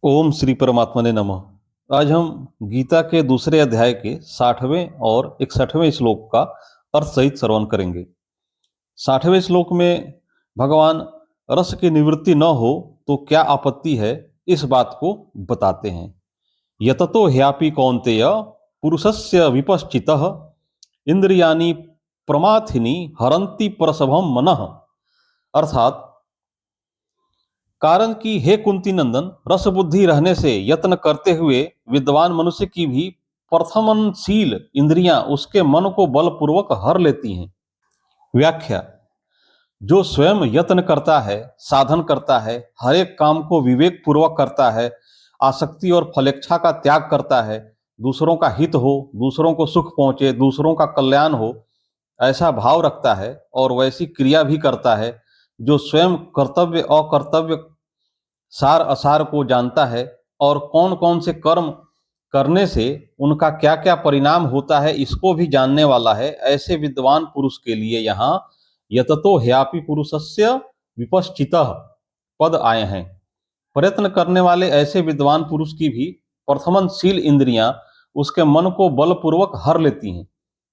ओम श्री परमात्मा ने नमः। आज हम गीता के दूसरे अध्याय के 60वें और 61वें श्लोक का अर्थ सहित श्रवण करेंगे। 60वें श्लोक में भगवान रस की निवृत्ति न हो तो क्या आपत्ति है, इस बात को बताते हैं। यततो ह्यापि कौन्तेय पुरुषस्य विपश्चितः इंद्रियाणि प्रमाथिनी हरन्ति प्रसभम मनः। अर्थात कारण कि हे कुंती नंदन, रस बुद्धि रहने से यत्न करते हुए विद्वान मनुष्य की भी प्रथमनशील इंद्रियां उसके मन को बलपूर्वक हर लेती हैं। व्याख्या: जो स्वयं यत्न करता है, साधन करता है, हर एक काम को विवेक पूर्वक करता है, आसक्ति और फलेच्छा का त्याग करता है, दूसरों का हित हो, दूसरों को सुख पहुंचे, दूसरों का कल्याण हो, ऐसा भाव रखता है और वैसी क्रिया भी करता है, जो स्वयं कर्तव्य अकर्तव्य सार असार को जानता है और कौन कौन से कर्म करने से उनका क्या क्या परिणाम होता है इसको भी जानने वाला है, ऐसे विद्वान पुरुष के लिए यहाँ यततो ह्यापि पुरुषस्य विपश्चितः पद आए हैं। प्रयत्न करने वाले ऐसे विद्वान पुरुष की भी प्रथमनशील इंद्रियां उसके मन को बलपूर्वक हर लेती हैं,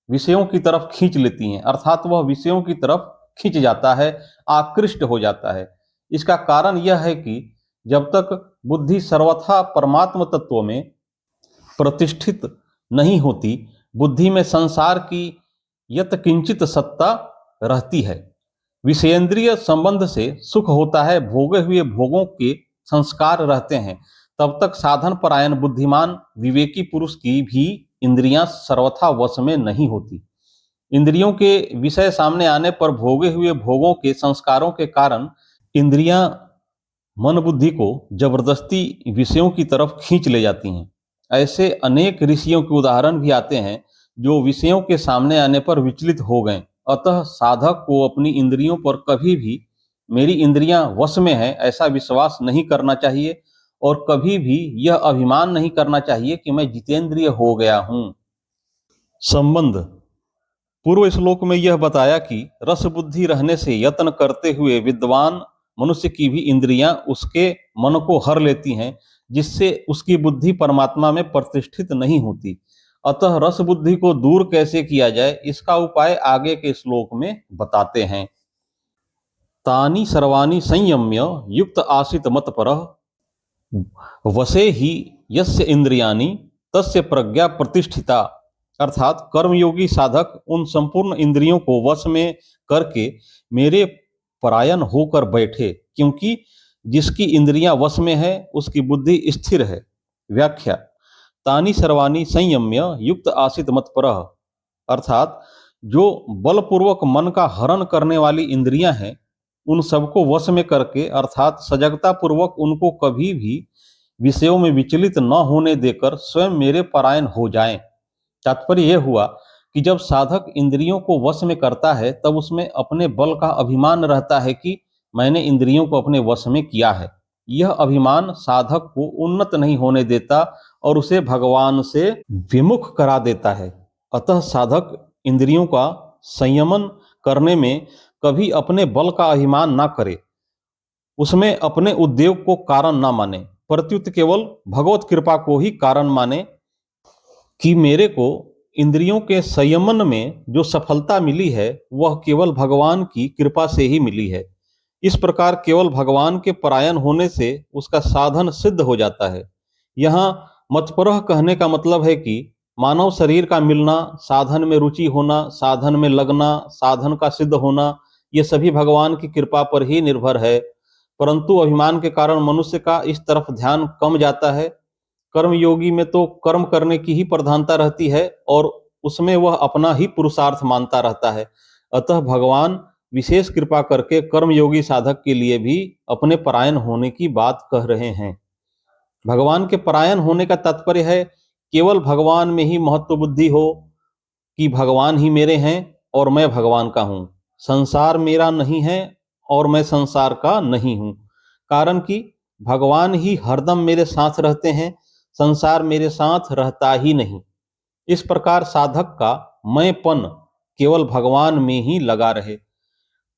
विषयों की तरफ खींच लेती हैं, अर्थात वह विषयों की तरफ खींच जाता है, आकृष्ट हो जाता है। इसका कारण यह है कि जब तक बुद्धि सर्वथा परमात्म तत्व में प्रतिष्ठित नहीं होती, बुद्धि में संसार की यत किंचित सत्ता रहती है। विषयेंद्रिय संबंध से सुख होता है, भोगे हुए भोगों के संस्कार रहते हैं, तब तक साधन परायण बुद्धिमान विवेकी पुरुष की भी इंद्रियां सर्वथा वश में नहीं होती। इंद्रियों के विषय सामने आने पर भोगे हुए भोगों के संस्कारों के कारण इंद्रियां मन बुद्धि को जबरदस्ती विषयों की तरफ खींच ले जाती हैं। ऐसे अनेक ऋषियों के उदाहरण भी आते हैं जो विषयों के सामने आने पर विचलित हो गए। अतः साधक को अपनी इंद्रियों पर कभी भी मेरी इंद्रियां वश में है ऐसा विश्वास नहीं करना चाहिए और कभी भी यह अभिमान नहीं करना चाहिए कि मैं जितेंद्रिय हो गया हूं। संबंध: पूर्व श्लोक में यह बताया कि रस बुद्धि रहने से यत्न करते हुए विद्वान मनुष्य की भी इंद्रियां उसके मन को हर लेती हैं, जिससे उसकी बुद्धि परमात्मा में प्रतिष्ठित नहीं होती। अतः रस बुद्धि को दूर कैसे किया जाए, इसका उपाय आगे के श्लोक में बताते हैं। तानि सर्वाणि संयम्य युक्त आसित मतपरः वशे ही यस्य इंद्रियाणि तस्य प्रज्ञा प्रतिष्ठिता। अर्थात कर्मयोगी साधक उन संपूर्ण इंद्रियों को वश में करके मेरे परायण होकर बैठे, क्योंकि जिसकी इंद्रियां वश में है उसकी बुद्धि स्थिर है। व्याख्या: तानि सर्वाणि संयम्य युक्त आसित मत्परः, अर्थात जो बलपूर्वक मन का हरण करने वाली इंद्रियां हैं उन सबको वश में करके, अर्थात सजगता पूर्वक उनको कभी भी विषयों में विचलित न होने देकर स्वयं मेरे परायण हो जाएं। तात्पर्य यह हुआ कि जब साधक इंद्रियों को वश में करता है तब उसमें अपने बल का अभिमान रहता है कि मैंने इंद्रियों को अपने वश में किया है। यह अभिमान साधक को उन्नत नहीं होने देता और उसे भगवान से विमुख करा देता है। अतः साधक इंद्रियों का संयमन करने में कभी अपने बल का अभिमान ना करे, उसमें अपने उद्योग को कारण ना माने, प्रत्युत केवल भगवत कृपा को ही कारण माने कि मेरे को इंद्रियों के संयमन में जो सफलता मिली है वह केवल भगवान की कृपा से ही मिली है। इस प्रकार केवल भगवान के परायण होने से उसका साधन सिद्ध हो जाता है। यहाँ मतपरह कहने का मतलब है कि मानव शरीर का मिलना, साधन में रुचि होना, साधन में लगना, साधन का सिद्ध होना, ये सभी भगवान की कृपा पर ही निर्भर है। परंतु अभिमान के कारण मनुष्य का इस तरफ ध्यान कम जाता है। कर्मयोगी में तो कर्म करने की ही प्रधानता रहती है और उसमें वह अपना ही पुरुषार्थ मानता रहता है। अतः भगवान विशेष कृपा करके कर्मयोगी साधक के लिए भी अपने परायण होने की बात कह रहे हैं। भगवान के परायण होने का तात्पर्य है केवल भगवान में ही महत्व बुद्धि हो कि भगवान ही मेरे हैं और मैं भगवान का हूँ, संसार मेरा नहीं है और मैं संसार का नहीं हूँ। कारण कि भगवान ही हरदम मेरे साथ रहते हैं, संसार मेरे साथ रहता ही नहीं। इस प्रकार साधक का मैंपन केवल भगवान में ही लगा रहे।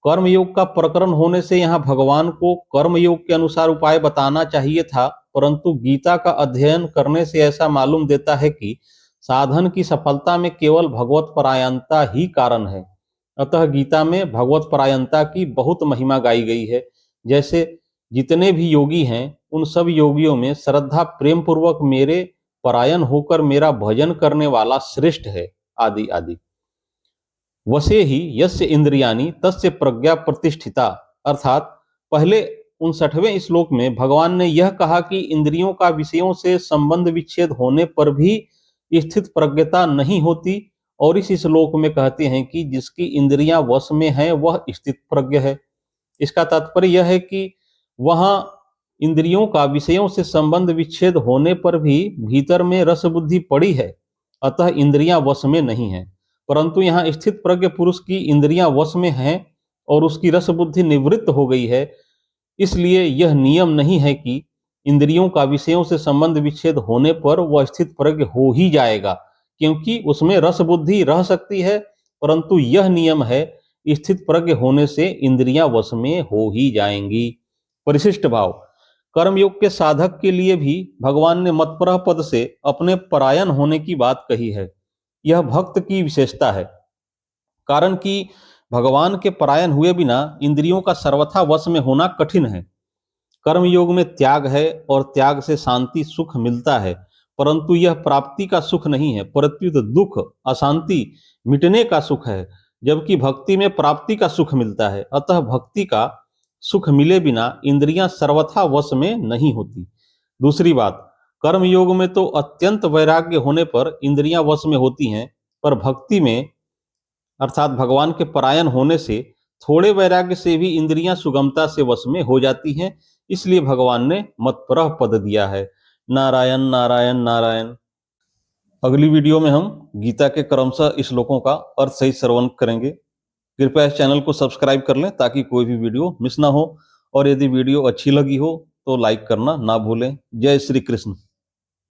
कर्मयोग का प्रकरण होने से यहाँ भगवान को कर्मयोग के अनुसार उपाय बताना चाहिए था, परंतु गीता का अध्ययन करने से ऐसा मालूम देता है कि साधन की सफलता में केवल भगवत परायणता ही कारण है। अतः गीता में भगवत परायणता की बहुत महिमा गाई गई है। जैसे जितने भी योगी हैं उन सब योगियों में श्रद्धा प्रेम पूर्वक मेरे परायण होकर मेरा भजन करने वाला श्रेष्ठ है, आदि आदि। वसे ही यस्य इंद्रियाणि तस्य प्रज्ञा प्रतिष्ठिता, अर्थात पहले 59वें श्लोक में भगवान ने यह कहा कि इंद्रियों का विषयों से संबंध विच्छेद होने पर भी स्थित प्रज्ञता नहीं होती, और इस श्लोक में कहते हैं कि जिसकी इंद्रियां वश में हैं वह स्थित प्रज्ञ है। इसका तात्पर्य यह है कि वहां इंद्रियों का विषयों से संबंध विच्छेद होने पर भी भीतर में रस बुद्धि पड़ी है, अतः इंद्रियां वश में नहीं है। परंतु यहाँ स्थित प्रज्ञ पुरुष की इंद्रियां वश में हैं और उसकी रस बुद्धि निवृत्त हो गई है, इसलिए यह नियम नहीं है कि इंद्रियों का विषयों से संबंध विच्छेद होने पर वह स्थित प्रज्ञ हो ही जाएगा, क्योंकि उसमें रस बुद्धि रह सकती है, परंतु यह नियम है स्थित प्रज्ञ होने से इंद्रियां वश में हो ही जाएंगी। परिशिष्ट भाव, कर्मयोग के साधक के लिए भी भगवान ने मतपरः पद से अपने परायण होने की बात कही है। यह भक्त की विशेषता है, कारण कि भगवान के परायण हुए बिना इंद्रियों का सर्वथा वश में होना कठिन है। कर्म योग में त्याग है और त्याग से शांति सुख मिलता है, परंतु यह प्राप्ति का सुख नहीं है, प्रत्युत दुख अशांति मिटने का सुख है, जबकि भक्ति में प्राप्ति का सुख मिलता है। अतः भक्ति का सुख मिले बिना इंद्रियां सर्वथा वश में नहीं होती। दूसरी बात, कर्म योग में तो अत्यंत वैराग्य होने पर इंद्रियां वश में होती हैं, पर भक्ति में अर्थात भगवान के परायण होने से थोड़े वैराग्य से भी इंद्रियां सुगमता से वश में हो जाती हैं। इसलिए भगवान ने मतपरः पद दिया है। नारायण नारायण नारायण। अगली वीडियो में हम गीता के क्रमशः श्लोकों का अर्थ सहित श्रवण करेंगे। कृपया इस चैनल को सब्सक्राइब कर लें ताकि कोई भी वीडियो मिस ना हो, और यदि वीडियो अच्छी लगी हो तो लाइक करना ना भूलें। जय श्री कृष्ण।